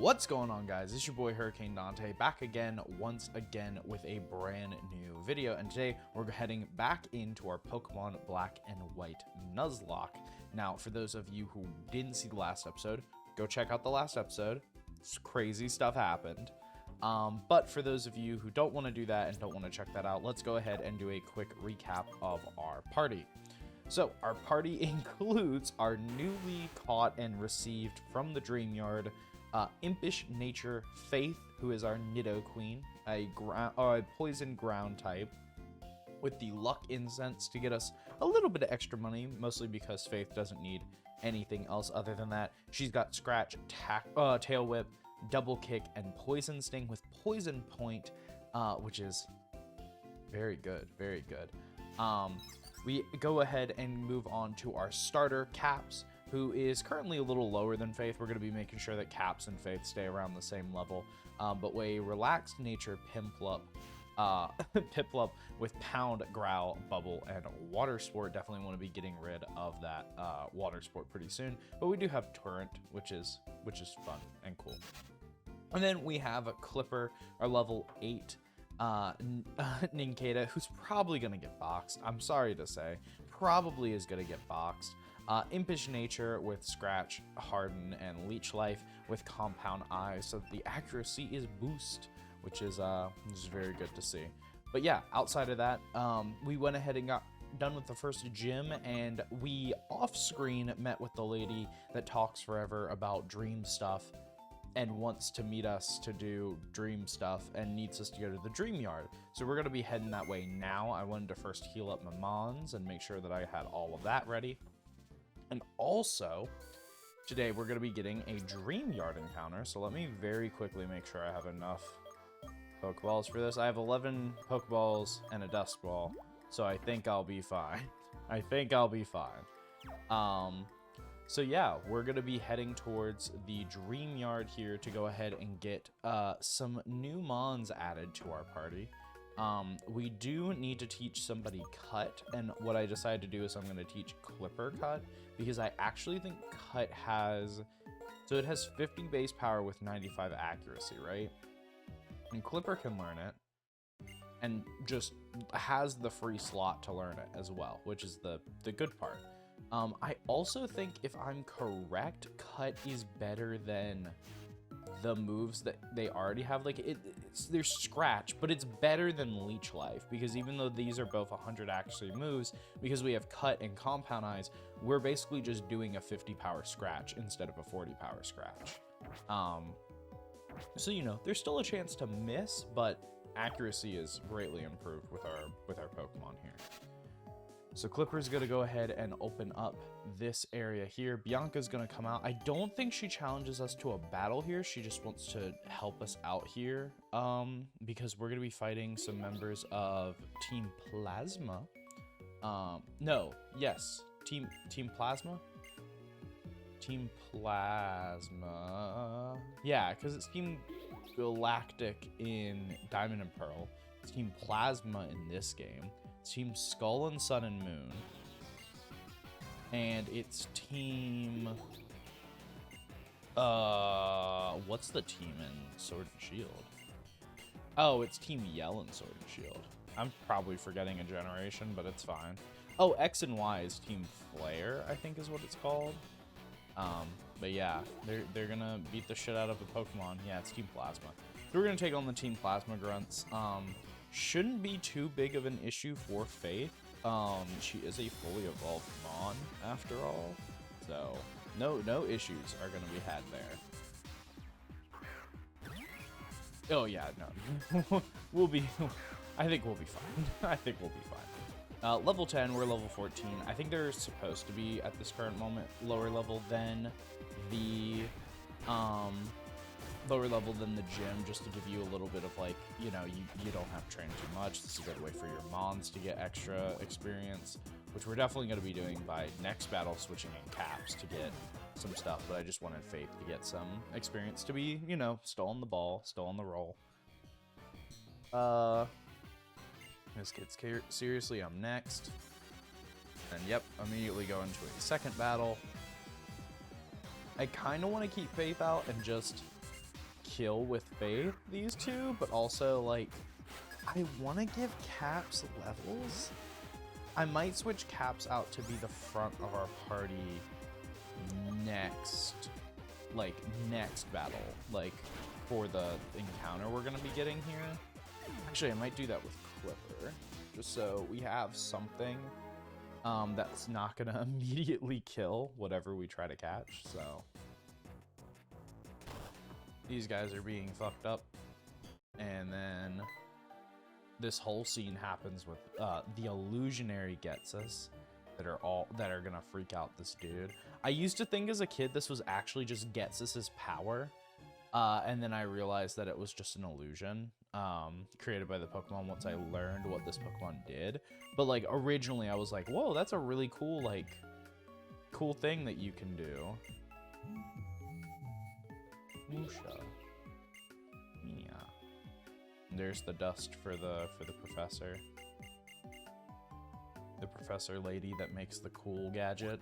What's going on, guys? It's your boy Hurricane Dante back again, once again with a brand new video, and today we're heading back into our Pokemon Black and White Nuzlocke. Now, for those of you who didn't see the last episode, go check out the last episode. It's crazy stuff happened. But for those of you who don't want to do that and don't want to check that out, let's go ahead and do a quick recap of our party. So, our party includes our newly caught and received from the Dream Yard Impish Nature Faith, who is our Nidoqueen, a poison ground type, with the Luck Incense to get us a little bit of extra money, mostly because Faith doesn't need anything else other than that. She's got Scratch, Tail Whip, Double Kick, and Poison Sting with Poison Point, which is very good, very good. We go ahead and move on to our starter, Caps, who is currently a little lower than Faith. We're going to be making sure that Caps and Faith stay around the same level. But a relaxed nature Piplup, Piplup with Pound, Growl, Bubble, and Water Sport. Definitely want to be getting rid of that Water Sport pretty soon. But we do have Torrent, which is fun and cool. And then we have a Clipper, our level 8 Nincada, who's probably going to get boxed. I'm sorry to say, probably is going to get boxed. Impish Nature with Scratch, Harden, and Leech Life with Compound Eyes, so the accuracy is boost, which is very good to see. But yeah, outside of that, we went ahead and got done with the first gym, and we off-screen met with the lady that talks forever about dream stuff and wants to meet us to do dream stuff and needs us to go to the Dream Yard. So we're going to be heading that way now. I wanted to first heal up my Mons and make sure that I had all of that ready. And also, today we're going to be getting a Dream Yard encounter. So let me very quickly make sure I have enough Pokeballs for this. I have 11 Pokeballs and a Dust Ball, so I think I'll be fine. I think I'll be fine. So yeah, we're going to be heading towards the Dream Yard here to go ahead and get some new Mons added to our party. We do need to teach somebody Cut, and what I decided to do is I'm going to teach Clipper Cut, because I actually think Cut has, so it has 50 base power with 95 accuracy, right? And Clipper can learn it, and just has the free slot to learn it as well, which is the good part. I also think, if I'm correct, Cut is better than the moves that they already have. Like, there's Scratch, but it's better than Leech Life, because even though these are both 100 accuracy moves, because we have Cut and Compound Eyes, we're basically just doing a 50 power Scratch instead of a 40 power Scratch. So, you know, there's still a chance to miss, but accuracy is greatly improved with our Pokemon here. So Clipper's going to go ahead and open up this area here. Bianca's going to come out. I don't think she challenges us to a battle here. She just wants to help us out here, because we're going to be fighting some members of Team Plasma. Team Plasma? Team Plasma. Yeah, because it's Team Galactic in Diamond and Pearl. It's Team Plasma in this game. It's Team Skull and Sun and Moon. And it's Team... what's the team in Sword and Shield? Oh, it's Team Yell in Sword and Shield. I'm probably forgetting a generation, but it's fine. Oh, X and Y is Team Flare, I think is what it's called. But yeah, they're gonna beat the shit out of a Pokemon. Yeah, it's Team Plasma. So we're gonna take on the Team Plasma Grunts. Shouldn't be too big of an issue for Faith. She is a fully evolved Mon after all, so no issues are gonna be had there. Oh yeah, no, I think we'll be fine. I think we'll be fine. Level 10, we're level 14. I think they're supposed to be at this current moment lower level than the gym, just to give you a little bit of, like, you know, you don't have to train too much. This is a good way for your Mons to get extra experience, which we're definitely going to be doing by next battle, switching in Caps to get some stuff. But I just wanted Faith to get some experience to be, you know, still on the ball, still on the roll. This kid's seriously, I'm next. And yep, immediately go into a second battle. I kind of want to keep Faith out and just kill with Faith these two, but also, like, I want to give Caps levels. I might switch Caps out to be the front of our party next battle, like, for the encounter we're going to be getting here. Actually, I might do that with Clipper, just so we have something that's not going to immediately kill whatever we try to catch, so... These guys are being fucked up, and then this whole scene happens with the illusionary gets us that are gonna freak out this dude. I used to think as a kid this was actually just Getsus's power, and then I realized that it was just an illusion created by the Pokemon once I learned what this Pokemon did. But like originally I was like, whoa, that's a really cool thing that you can do. Musha. Yeah. There's the dust for the professor. The professor lady that makes the cool gadget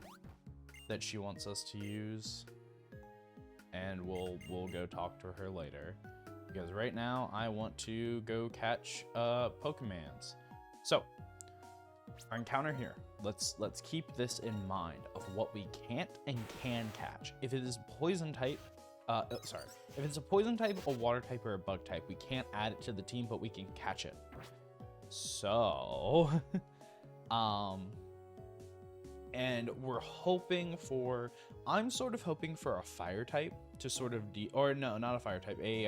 that she wants us to use. And we'll go talk to her later. Because right now I want to go catch Pokemons. So our encounter here. Let's keep this in mind of what we can't and can catch. If it is poison type, if it's a poison type, a water type, or a bug type, we can't add it to the team, but we can catch it. So, and we're hoping for, I'm sort of hoping for a fire type to sort of or no, not a fire type, a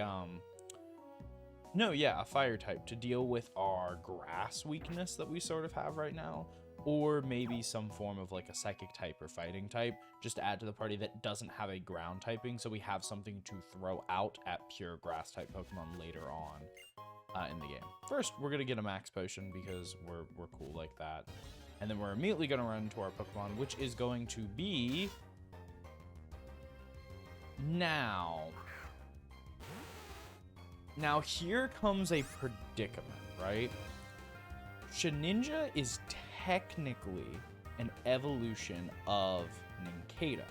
fire type to deal with our grass weakness that we sort of have right now. Or maybe some form of like a psychic type or fighting type, just to add to the party that doesn't have a ground typing, so we have something to throw out at pure grass type Pokemon later on in the game. First, we're gonna get a max potion because we're cool like that, and then we're immediately gonna run into our Pokemon, which is going to be now. Now here comes a predicament, right? Shedinja is technically an evolution of Nincada.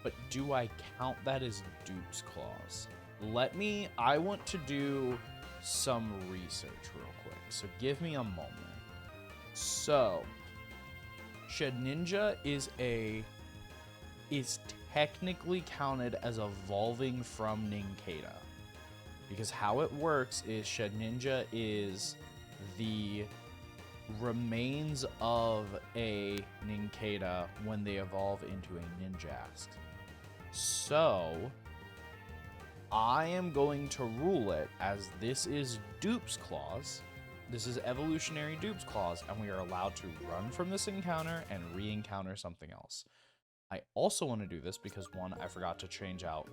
But do I count that as Dupe's Claws? I want to do some research real quick, so give me a moment. So, Shedinja is technically counted as evolving from Nincada. Because how it works is Shedinja is the remains of a Nincada when they evolve into a Ninjask. So, I am going to rule it as this is Dupe's Claws. This is evolutionary Dupe's Claws, and we are allowed to run from this encounter and re-encounter something else. I also want to do this because, one, I forgot to change out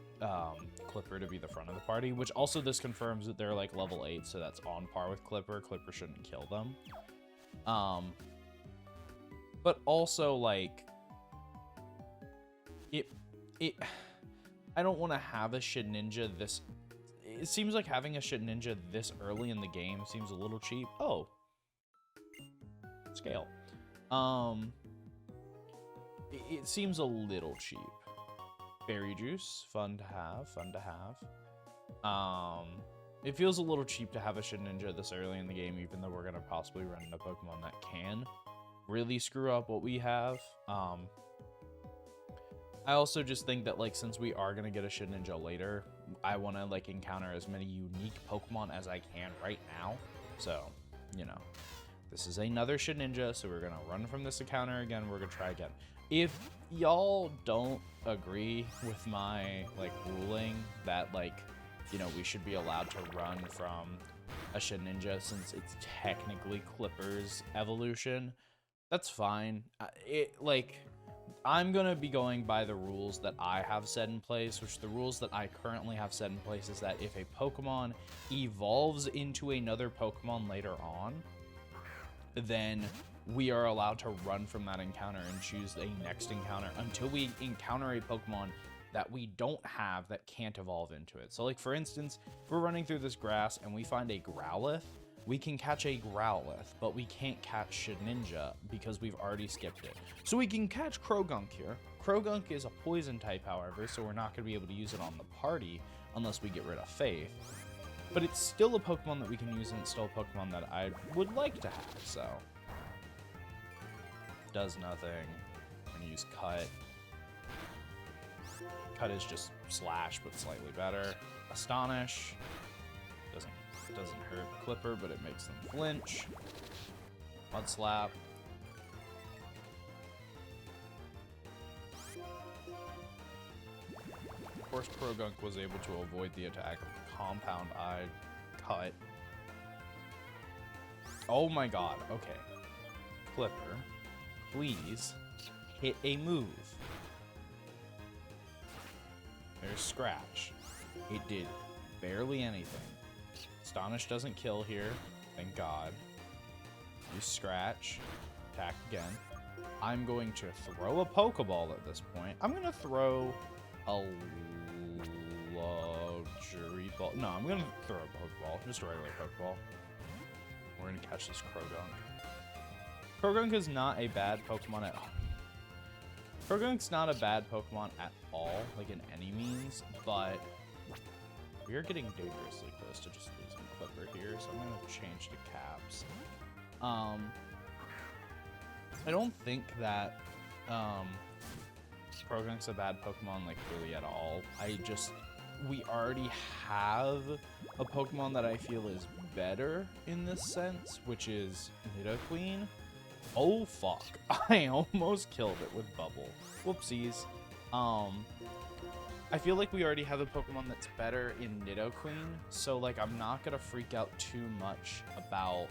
Clipper to be the front of the party, which also this confirms that they're like level 8, so that's on par with Clipper. Clipper shouldn't kill them. But also, like, I don't want to have a Shedinja this... It seems like having a Shedinja this early in the game seems a little cheap. Oh. Scale. It seems a little cheap. Berry juice, fun to have. It feels a little cheap to have a Shedinja this early in the game, even though we're going to possibly run into Pokemon that can really screw up what we have. I also just think that, like, since we are going to get a Shedinja later, I want to, like, encounter as many unique Pokemon as I can right now. So, you know, this is another Shedinja, so we're going to run from this encounter again. We're going to try again. If y'all don't agree with my, like, ruling that, like, you know, we should be allowed to run from a Shedinja since it's technically Clipper's evolution, that's fine. I'm gonna be going by the rules that I have set in place, which the rules that I currently have set in place is that if a Pokemon evolves into another Pokemon later on, then we are allowed to run from that encounter and choose a next encounter until we encounter a Pokemon that we don't have that can't evolve into it. So, like, for instance, if we're running through this grass and we find a Growlithe, we can catch a Growlithe, but we can't catch Shedinja because we've already skipped it. So we can catch Krogunk here. Krogunk is a poison type, however, so we're not going to be able to use it on the party unless we get rid of Faith. But it's still a Pokemon that we can use, and it's still a Pokemon that I would like to have, so. Does nothing. I'm going to use Cut. Cut is just Slash, but slightly better. Astonish. Doesn't hurt Clipper, but it makes them flinch. Mud Slap. Of course, Krogunk was able to avoid the attack of Compound Eye Cut. Oh my god, okay. Clipper, please hit a move. There's Scratch. It did barely anything. Astonish doesn't kill here, thank god. Use Scratch, attack again. I'm going to throw a Pokeball at this point. I'm going to throw a Luxury Ball. No, I'm going to throw a Pokeball, just a regular Pokeball. We're going to catch this Krogunk. Krogunk is not a bad Pokemon at all. Krogunk's not a bad Pokemon at all, like in any means, but we are getting dangerously close to just losing Clipper here, so I'm going to change to Caps. I don't think that Krogunk's a bad Pokemon, like, really at all. We already have a Pokemon that I feel is better in this sense, which is Nidoqueen. Oh, fuck. I almost killed it with Bubble. Whoopsies. I feel like we already have a Pokemon that's better in Nidoqueen, so, like, I'm not gonna freak out too much about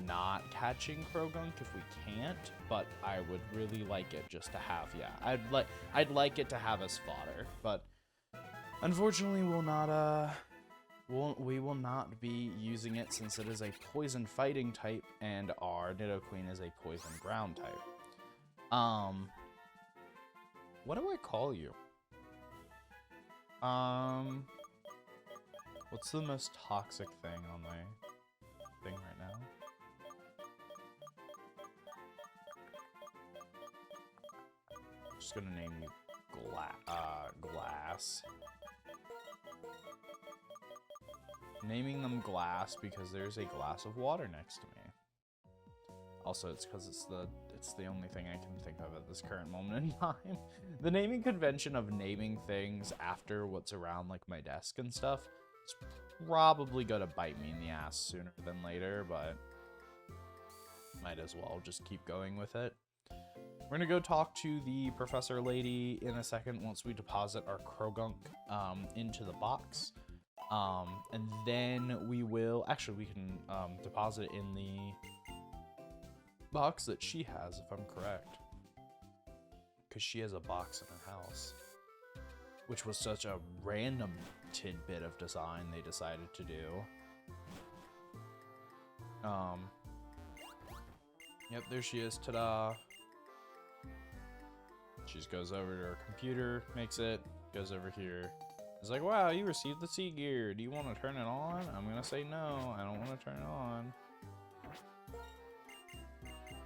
not catching Krogunk if we can't, but I would really like it just to have, yeah. I'd like it to have as fodder, but unfortunately we will not be using it since it is a poison fighting type and our Nidoqueen is a poison ground type. What do I call you? What's the most toxic thing on my thing right now? I'm just gonna name you Glass. Naming them Glass because there's a glass of water next to me. Also, it's because it's the only thing I can think of at this current moment in time. The naming convention of naming things after what's around, like, my desk and stuff, it's probably gonna bite me in the ass sooner than later, but might as well just keep going with it. We're gonna go talk to the professor lady in a second once we deposit our Krogunk into the box. And then we will, actually we can deposit it in the box that she has, if I'm correct. Because she has a box in her house. Which was such a random tidbit of design they decided to do. Yep, there she is, ta-da. She just goes over to her computer, makes it, goes over here. It's like, wow, you received the Sea Gear. Do you want to turn it on? I'm gonna say no, I don't want to turn it on.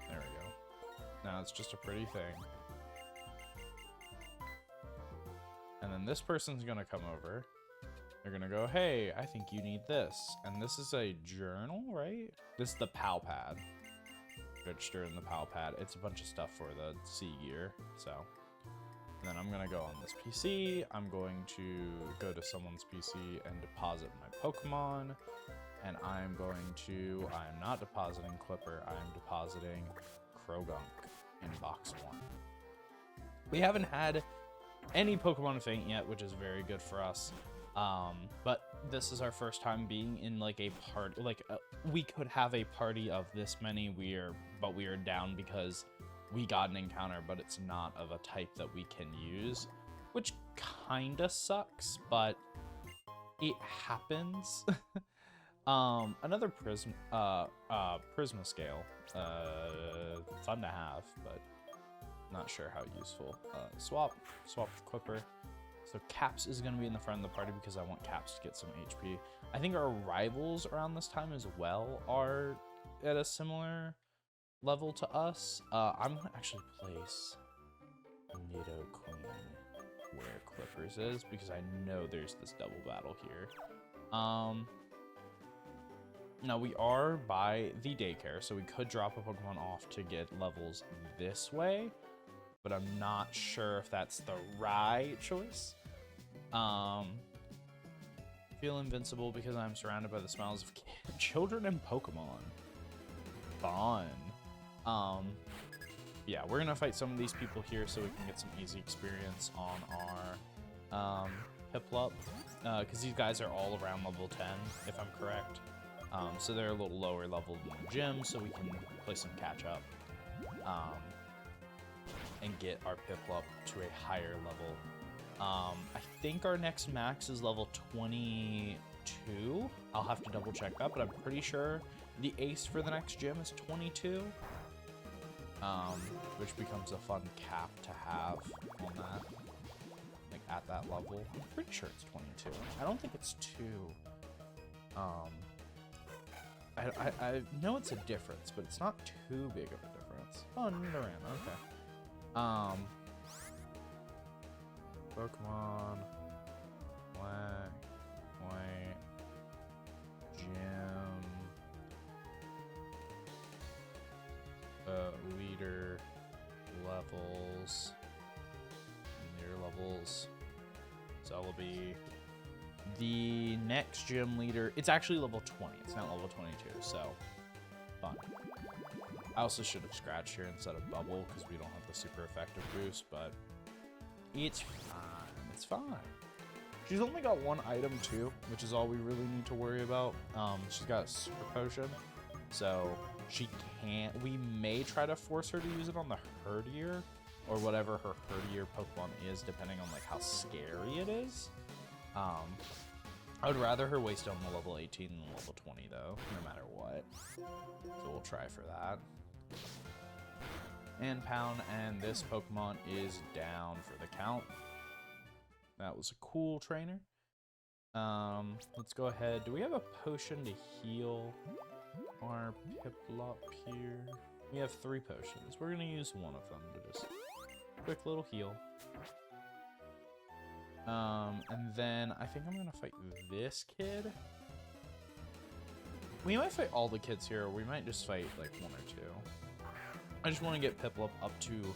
There we go. Now it's just a pretty thing. And then this person's gonna come over. They're gonna go, hey, I think you need this. And this is a journal, right? This is the PAL pad. Register in the PAL pad. It's a bunch of stuff for the Sea Gear, so. And then I'm gonna go on this PC. I'm going to go to someone's PC and deposit my Pokemon. And I'm not depositing Clipper, I'm depositing Krogunk in box 1. We haven't had any Pokemon Faint yet, which is very good for us. But this is our first time being in, like, a party. Like, we could have a party of this many, but we are down because we got an encounter, but it's not of a type that we can use, which kinda sucks, but it happens. Another Prisma scale, fun to have, but not sure how useful. Swap with Clipper. So Caps is going to be in the front of the party because I want Caps to get some HP. I think our rivals around this time as well are at a similar level to us. I'm going to actually place Nido Queen where Clippers is because I know there's this double battle here. Now we are by the daycare, so we could drop a Pokemon off to get levels this way, but I'm not sure if that's the right choice. Feel invincible because I'm surrounded by the smiles of children and Pokemon. Fun. Yeah, we're gonna fight some of these people here so we can get some easy experience on our Piplup, because these guys are all around level 10, if I'm correct. So they're a little lower level than the gym, so we can play some catch up and get our Piplup to a higher level. I think our next max is level 22. I'll have to double check that, but I'm pretty sure the ace for the next gym is 22. Which becomes a fun cap to have on that, like at that level. I'm pretty sure it's 22. I don't think it's 2. I know it's a difference, but it's not too big of a difference. Oh, Nidorana, okay. Pokemon, black, white, gym, leader, levels, near levels, Celebi. The next gym leader, it's actually level 20, it's not level 22, so fun. I also should have scratched here instead of bubble because we don't have the super effective boost, but it's fine, it's fine. She's only got one item too, which is all we really need to worry about. She's got a super potion, so she can't, we may try to force her to use it on the Herdier, or whatever her Herdier Pokemon is, depending on like how scary it is. I would rather her waste on the level 18 than the level 20 though, no matter what. So we'll try for that. And Pound, and this Pokemon is down for the count. That was a cool trainer. Let's go ahead. Do we have a potion to heal our Piplup here? We have 3 potions. We're gonna use one of them to just quick little heal. And then I think I'm gonna fight this kid. We might fight all the kids here, or we might just fight like 1 or 2. I just want to get Piplup up to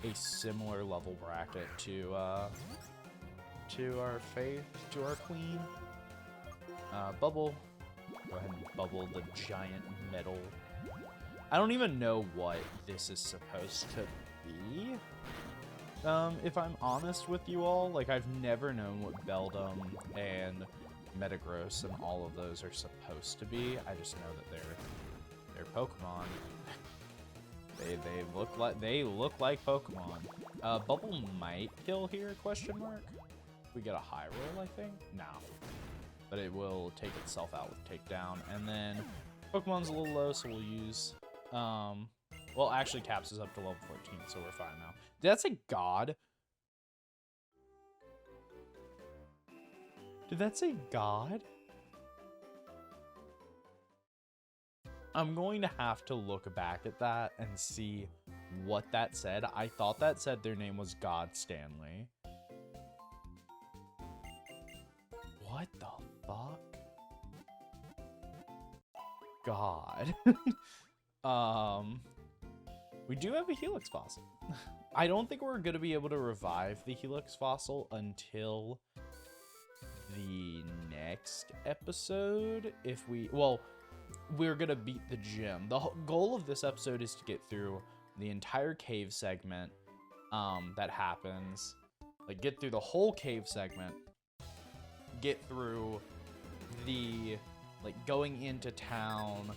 a similar level bracket to our queen. Bubble. Go ahead and bubble the giant metal. I don't even know what this is supposed to be. If I'm honest with you all, like I've never known what Beldum and Metagross and all of those are supposed to be. I just know that they're Pokemon. They look like Pokemon. Bubble might kill here? Question mark. We get a high roll, I think. No, but it will take itself out with takedown. And then Pokemon's a little low, so we'll use. Well, actually, Caps is up to level 14, so we're fine now. Did that say God? Did that say God? I'm going to have to look back at that and see what that said. I thought that said their name was God Stanley. What the fuck? God. We do have a Helix Fossil. I don't think we're going to be able to revive the Helix Fossil until the next episode. If we, well, we're going to beat the gym. The goal of this episode is to get through the entire cave segment that happens. Like, get through the whole cave segment. Get through the, like, going into town.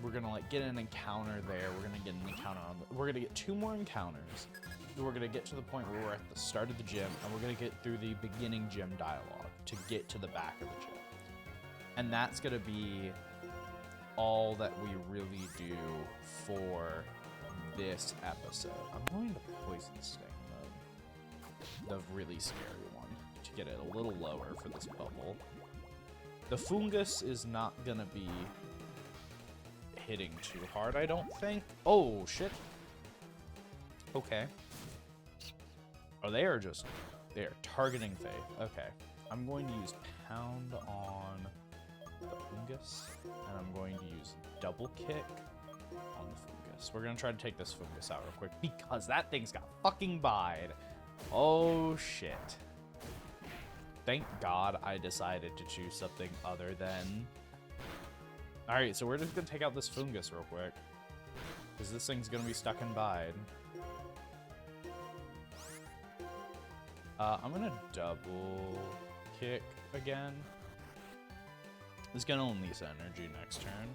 We're gonna like get an encounter there. We're gonna get an encounter on we're gonna get 2 more encounters. We're gonna get to the point where we're at the start of the gym, and we're gonna get through the beginning gym dialogue to get to the back of the gym. And that's gonna be all that we really do for this episode. I'm going to poison sting mode, the really scary to get it a little lower for this bubble. The fungus is not gonna be hitting too hard, I don't think. Oh, shit. Okay. Oh, they are targeting Faith. Okay. I'm going to use Pound on the fungus, and I'm going to use Double Kick on the fungus. We're going to try to take this fungus out real quick, because that thing's got fucking bide. Oh, shit. Thank God I decided to choose something other than... Alright, so we're just going to take out this fungus real quick, because this thing's going to be stuck in bide. I'm going to Double Kick again. It's going to unleash energy next turn.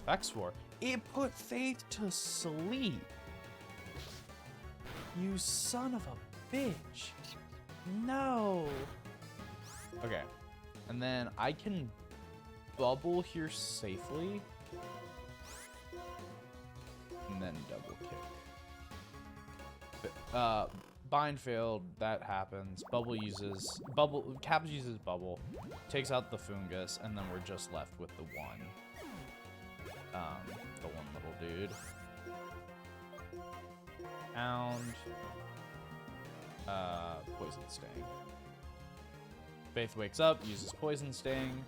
Effects 4. It put Faith to sleep. You son of a bitch. No. Okay. And then I can bubble here safely. And then double kick. Bind failed, that happens. Caps uses bubble, takes out the fungus, and then we're just left with the one little dude. Pound, poison sting. Faith wakes up, uses poison sting,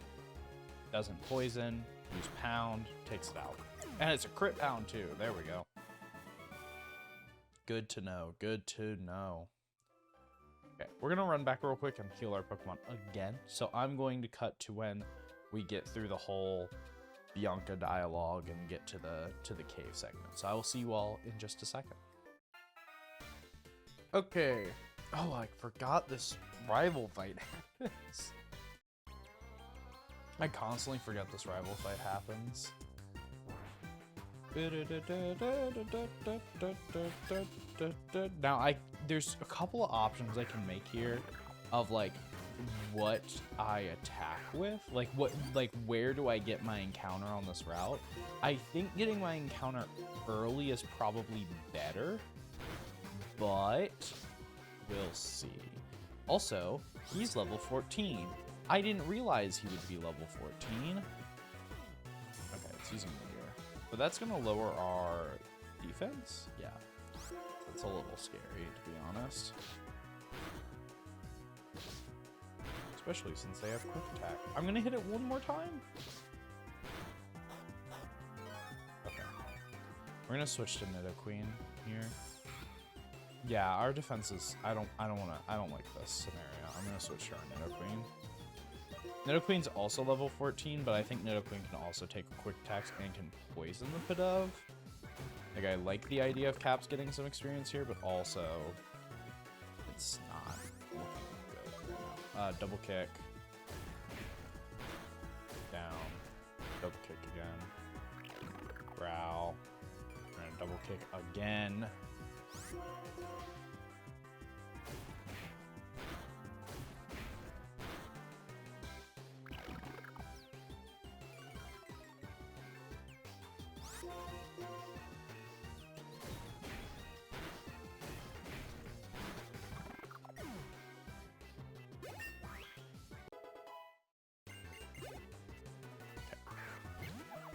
doesn't poison, use pound, takes it out. And it's a crit pound too, there we go. Good to know. Good to know. Okay, we're going to run back real quick and heal our Pokemon again. So I'm going to cut to when we get through the whole Bianca dialogue and get to the cave segment. So I will see you all in just a second. Okay. Oh, I forgot this rival fight happens. I constantly forget this rival fight happens. Now there's a couple of options I can make here of like what I attack with, where do I get my encounter on this route. I think getting my encounter early is probably better, but we'll see. Also, he's level 14. I didn't realize he would be level 14. Okay, it's using the but that's going to lower our defense? Yeah. That's a little scary, to be honest. Especially since they have quick attack. I'm going to hit it one more time. Okay. We're going to switch to Nidoqueen here. Yeah, our defenses, I don't like this scenario. I'm going to switch to our Nidoqueen. Nidoqueen's also level 14, but I think Nidoqueen can also take quick attacks and can poison the Pidove. Like, I like the idea of Caps getting some experience here, but also it's not looking good. Double kick. Down. Double kick again. Growl. And double kick again.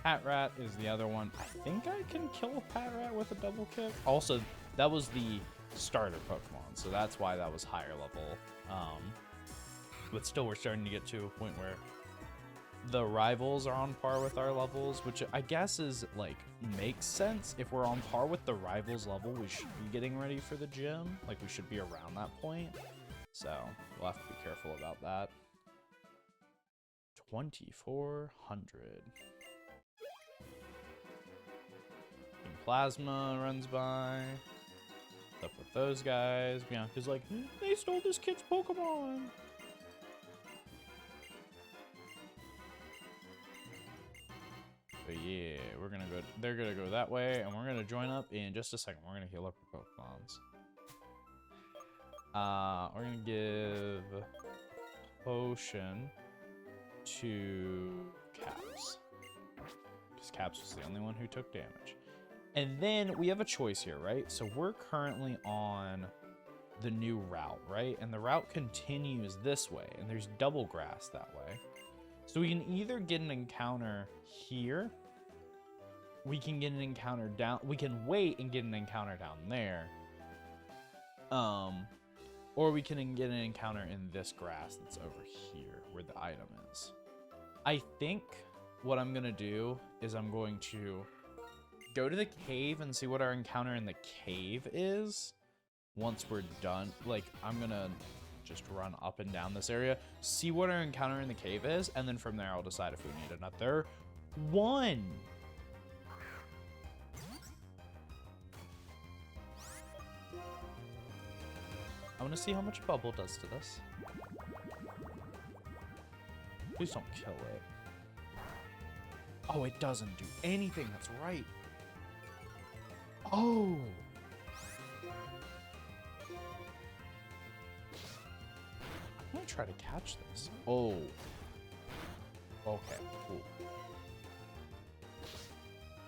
Pat Rat is the other one. I think I can kill a Pat Rat with a double kick. Also, that was the starter Pokemon, so that's why that was higher level. But still, we're starting to get to a point where the rivals are on par with our levels, which I guess is, like, makes sense. If we're on par with the rivals level, we should be getting ready for the gym. Like, we should be around that point. So, we'll have to be careful about that. 2,400. Plasma runs by. What's up with those guys? Bianca's like, they stole this kid's Pokemon. But yeah, they're gonna go that way, and we're gonna join up in just a second. We're gonna heal up our Pokemons. We're gonna give potion to Caps. Because Caps was the only one who took damage. And then we have a choice here, right? So we're currently on the new route, right? And the route continues this way, and there's double grass that way. So we can either get an encounter here, we can get an encounter down, we can wait and get an encounter down there, or we can get an encounter in this grass that's over here where the item is. I think what I'm gonna do is I'm going to go to the cave and see what our encounter in the cave is. Once we're done, like, I'm gonna just run up and down this area, see what our encounter in the cave is, and then from there I'll decide if we need another one. I want to see how much bubble does to this. Please don't kill it. Oh, it doesn't do anything. That's right. Oh. I'm gonna try to catch this. Oh. Okay, cool.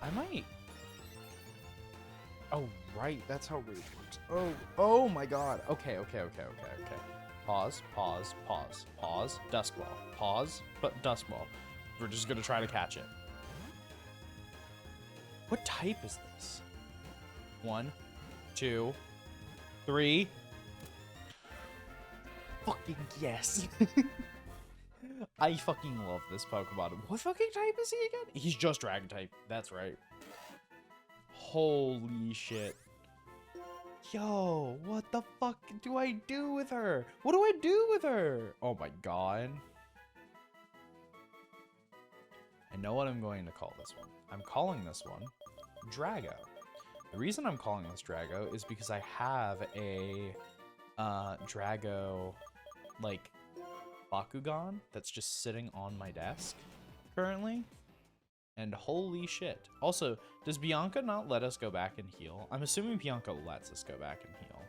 I might. Oh, right. That's how rage works. Oh my god. Okay. Pause. Dusk ball. Pause, but dusk ball. We're just gonna try to catch it. What type is this? 1, 2, 3. Fucking yes. I fucking love this Pokemon. What fucking type is he again? He's just Dragon type. That's right. Holy shit. Yo, what the fuck do I do with her? What do I do with her? Oh my god. I know what I'm going to call this one. I'm calling this one Drago. The reason I'm calling this Drago is because I have a Drago, like, Bakugan that's just sitting on my desk currently. And holy shit. Also, does Bianca not let us go back and heal? I'm assuming Bianca lets us go back and heal.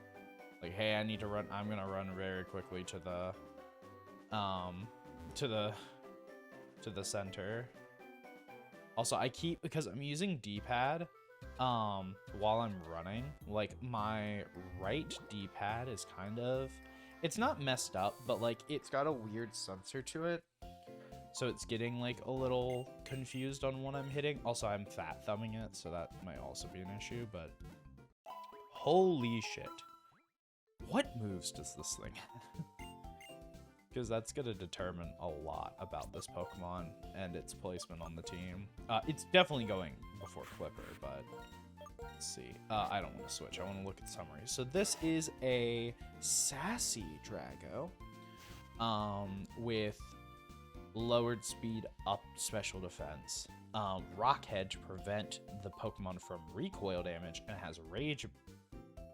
Like, hey, I need to run. I'm gonna run very quickly to the center. Also, I keep, because I'm using D-pad while I'm running, like, my right D-pad is kind of, it's not messed up, but like it's got a weird sensor to it. So it's getting like a little confused on what I'm hitting. Also, I'm fat thumbing it, so that might also be an issue, but holy shit. What moves does this thing have? Because that's going to determine a lot about this Pokemon and its placement on the team. It's definitely going before Clipper, but let's see. I don't want to switch. I want to look at the summary. So this is a sassy Drago with lowered speed, up special defense, rock head to prevent the Pokemon from recoil damage, and has rage,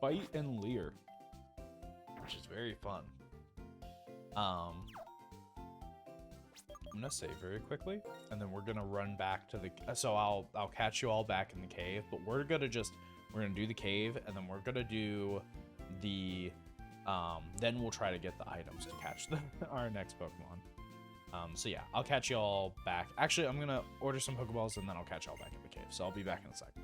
bite, and leer, which is very fun. I'm gonna save very quickly, and then we're gonna run back to the, so I'll catch you all back in the cave, but we're gonna do the cave, and then we're gonna do the then we'll try to get the items to catch our next Pokemon. So yeah, I'll catch y'all back. Actually, I'm gonna order some Pokeballs and then I'll catch y'all back in the cave. So I'll be back in a second.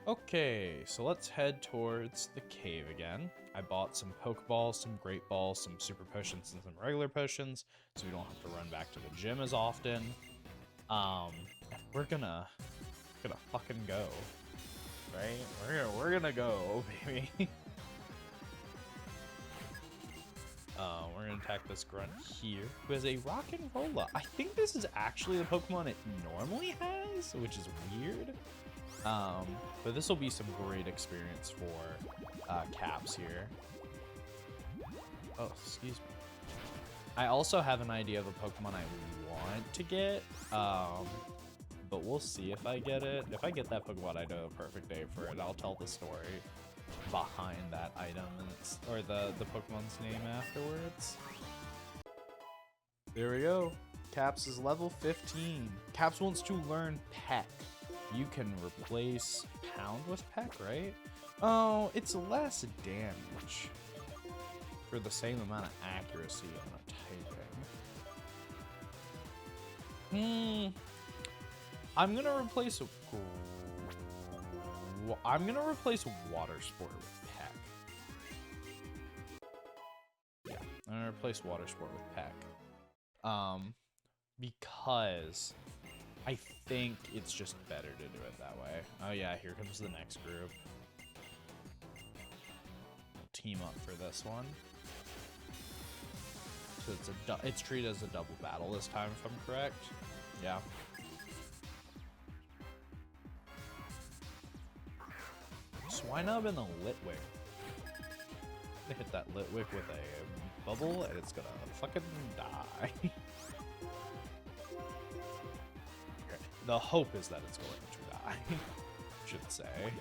Okay, so let's head towards the cave again. I bought some Pokeballs, some Great Balls, some Super Potions, and some regular potions, so we don't have to run back to the gym as often. We're gonna fucking go, right? We're gonna go, baby. We're gonna attack this grunt here, who has a Rock and Rolla. I think this is actually the Pokemon it normally has, which is weird. But this will be some great experience for Caps here. Oh, excuse me. I also have an idea of a Pokemon I want to get, but we'll see if I get it. If I get that Pokemon, I know a perfect day for it. I'll tell the story behind that item or the Pokemon's name afterwards. There we go. Caps is level 15. Caps wants to learn Peck. You can replace Pound with Peck, right? Oh, it's less damage for the same amount of accuracy on a typing. I'm gonna replace Water Sport with Peck. replace Water Sport with Peck. Because I think it's just better to do it that way. Oh yeah, here comes the next group. We'll team up for this one. So it's treated as a double battle this time, if I'm correct. Yeah. Swinub and the Litwick. They hit that Litwick with a bubble, and it's gonna fucking die. The hope is that it's going to die, should say.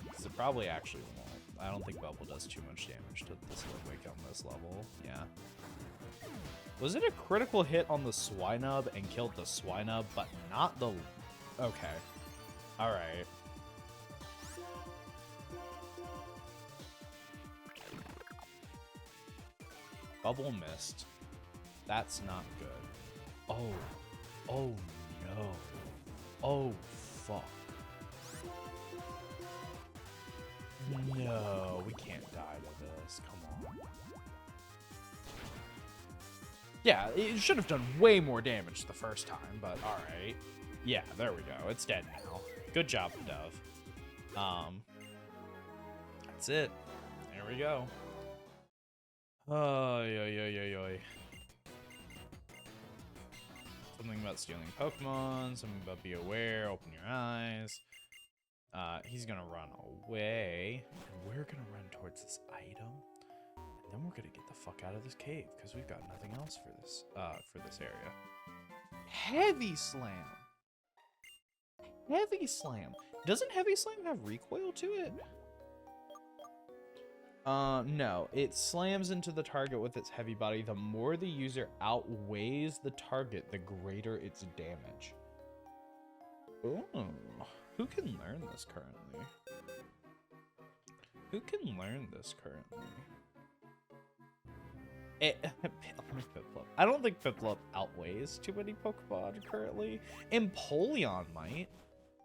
Because it probably actually won't. I don't think Bubble does too much damage to this Litwick on this level. Yeah. Was it a critical hit on the Swinub and killed the Swinub, but not the... Okay. Alright. Bubble missed. That's not good. Oh. Oh, no. Oh, fuck. No, we can't die to this. Come on. Yeah, it should have done way more damage the first time, but alright. Yeah, there we go. It's dead now. Good job, Dove. That's it. There we go. Oh, yo. Something about stealing Pokemon, something about be aware, open your eyes. He's gonna run away, and we're gonna run towards this item, and then we're gonna get the fuck out of this cave, because we've got nothing else for this area. Heavy Slam! Heavy Slam! Doesn't Heavy Slam have recoil to it? No, it slams into the target with its heavy body. The more the user outweighs the target, the greater its damage. Ooh, who can learn this currently? Who can learn this currently? Piplup. I don't think Piplup outweighs too many Pokemon currently. Empoleon might.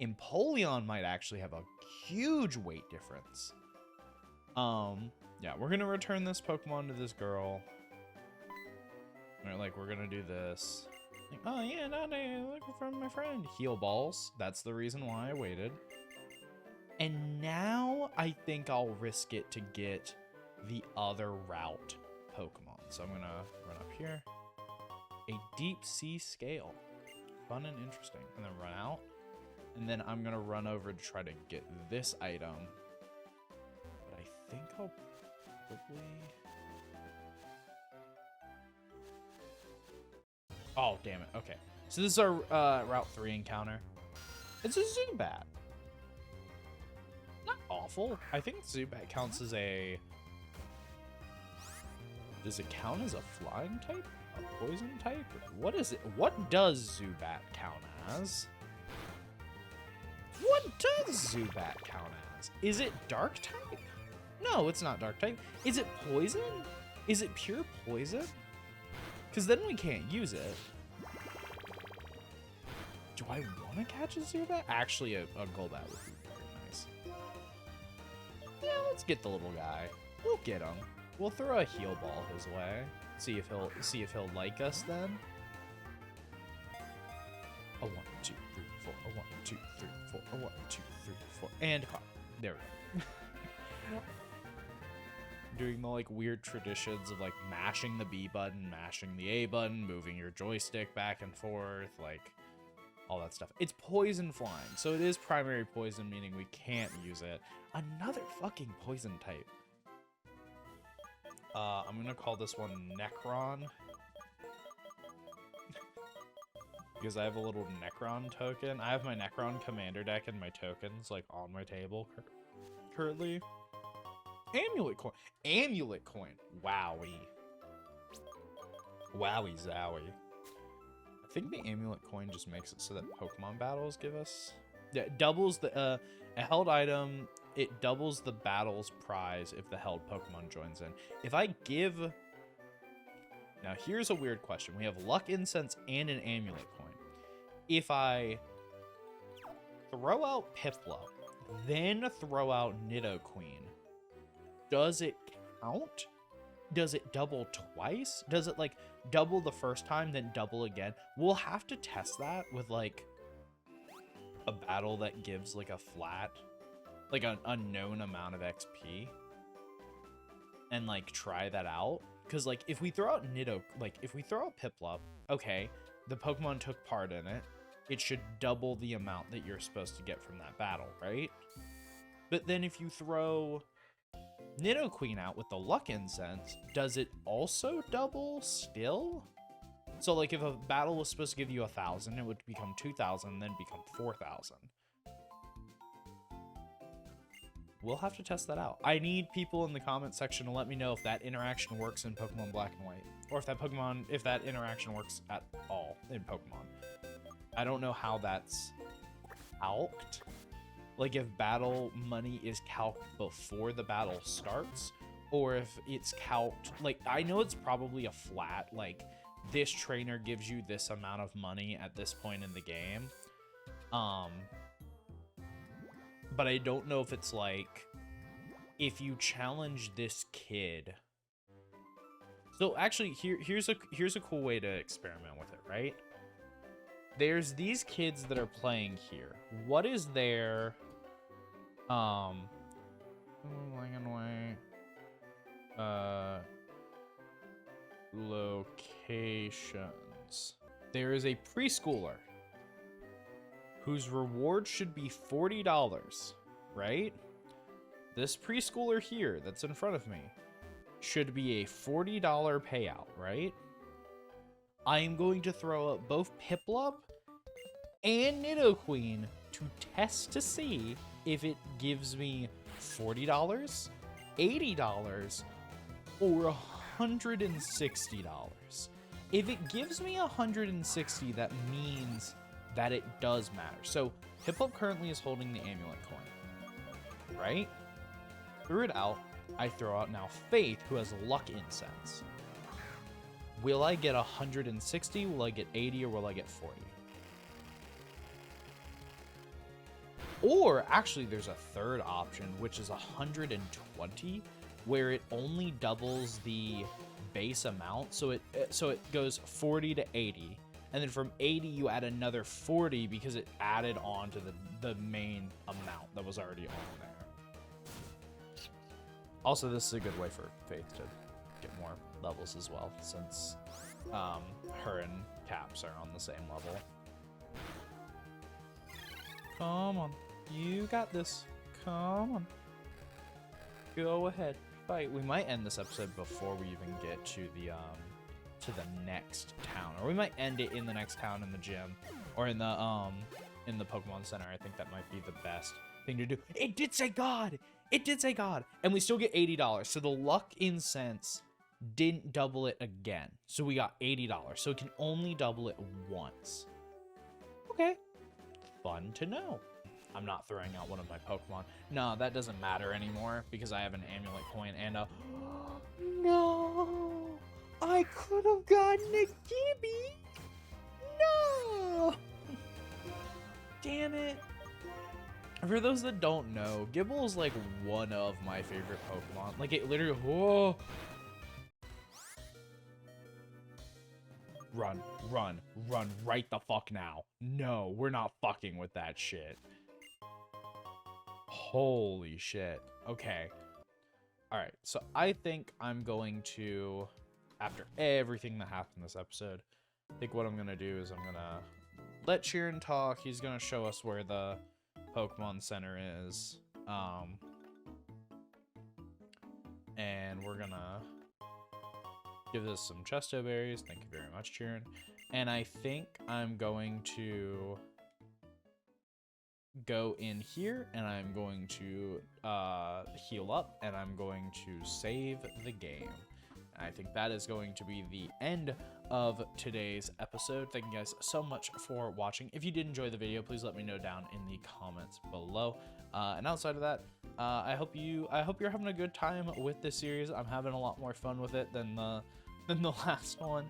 Empoleon might actually have a huge weight difference. Yeah, we're gonna return this Pokemon to this girl. We're gonna do this. Like, oh yeah, look from my friend. Heal balls. That's the reason why I waited. And now I think I'll risk it to get the other route Pokemon. So I'm gonna run up here. A deep sea scale. Fun and interesting. And then run out. And then I'm gonna run over to try to get this item. I think I'll probably... Oh, damn it. Okay. So this is our Route 3 encounter. It's a Zubat. Not awful. I think Zubat counts as a... Does it count as a flying type? A poison type? What is it? What does Zubat count as? What does Zubat count as? Is it dark type? No, it's not dark type. Is it poison? Is it pure poison? Because then we can't use it. Do I want to catch a Zubat? Actually, a Golbat would be very nice. Yeah, let's get the little guy. We'll get him. We'll throw a heal ball his way. See if he'll like us then. A 1, 2, 3, 4. A 1, 2, 3, 4. A 1, 2, 3, 4. And hop. There we go. Doing the like weird traditions of like mashing the B button, mashing the A button, moving your joystick back and forth, like all that stuff. It's poison flying, so it is primary poison, meaning we can't use it. Another fucking poison type. I'm gonna call this one Necron. Because I have a little Necron token. I have my Necron commander deck and my tokens like on my table currently. Amulet coin. Amulet coin. Wowie. Wowie zowie. I think the amulet coin just makes it so that Pokemon battles give us... Yeah, it doubles the... a held item, it doubles the battle's prize if the held Pokemon joins in. If I give... Now, here's a weird question. We have Luck Incense and an amulet coin. If I throw out Piplup, then throw out Nidoqueen, does it count? does it double twice? Does it like double the first time, then double again? We'll have to test that with like a battle that gives like a flat, like an unknown amount of XP, and like try that out. Because like if we throw out if we throw out Piplup, okay, the Pokemon took part in it. It should double the amount that you're supposed to get from that battle, right? But then if you throw Nidoqueen out with the Luck Incense, does it also double still? So like if a battle was supposed to give you 1,000, it would become 2,000, then become 4,000. We'll have to test that out. I need people in the comment section to let me know if that interaction works in Pokemon Black and White, or if that interaction works at all in Pokemon. I don't know how that's calced. Like if battle money is calced before the battle starts, or if it's calced, like I know it's probably a flat, like this trainer gives you this amount of money at this point in the game. But I don't know if it's like, if you challenge this kid. So actually, here's a cool way to experiment with it, right? There's these kids that are playing here. What is their black and white locations? There is a preschooler whose reward should be $40, right? This preschooler here that's in front of me should be a $40 payout, right? I am going to throw up both Piplup and Nidoqueen to test to see if it gives me $40, $80, or $160. If it gives me $160, that means that it does matter. So Piplup currently is holding the amulet coin, right? Threw it out. I throw out now Faith, who has Luck Incense. Will I get 160? Will I get 80? Or will I get 40? Or actually, there's a third option, which is 120, where it only doubles the base amount. So it goes 40 to 80. And then from 80, you add another 40 because it added on to the main amount that was already on there. Also, this is a good way for Faith to get more levels as well, since her and Caps are on the same level. Come on. You got this. Come on. Go ahead. Fight. We might end this episode before we even get to the next town, or we might end it in the next town in the gym, or in the Pokemon Center. I think that might be the best thing to do. It did say God. It did say God, and we still get $80. So the Luck Incense didn't double it again, so we got $80. So it can only double it once. Okay, fun to know. I'm not throwing out one of my Pokemon. No, that doesn't matter anymore because I have an amulet coin and a. No. I could have gotten a Gibby! No! Damn it. For those that don't know, Gibble is like one of my favorite Pokemon. Like it literally, whoa. Run, run, run right the fuck now. No, we're not fucking with that shit. Holy shit. Okay. Alright, so I think I'm going to, after everything that happened this episode, I think what I'm going to do is I'm going to let Sheeran talk. He's going to show us where the Pokemon Center is. And we're going to give this some Chesto Berries. Thank you very much, Sheeran. And I think I'm going to go in here and I'm going to heal up and I'm going to save the game. And I think that is going to be the end of today's episode. Thank you guys so much for watching. If you did enjoy the video, please let me know down in the comments below. And outside of that, I hope you're having a good time with this series. I'm having a lot more fun with it than the last one.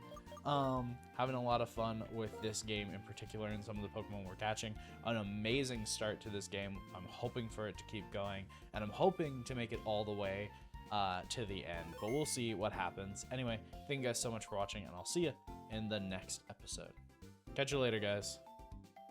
Having a lot of fun with this game in particular and some of the Pokemon we're catching. An amazing start to this game. I'm hoping for it to keep going, and I'm hoping to make it all the way to the end, but we'll see what happens. Anyway, thank you guys so much for watching, and I'll see you in the next episode. Catch you later, guys.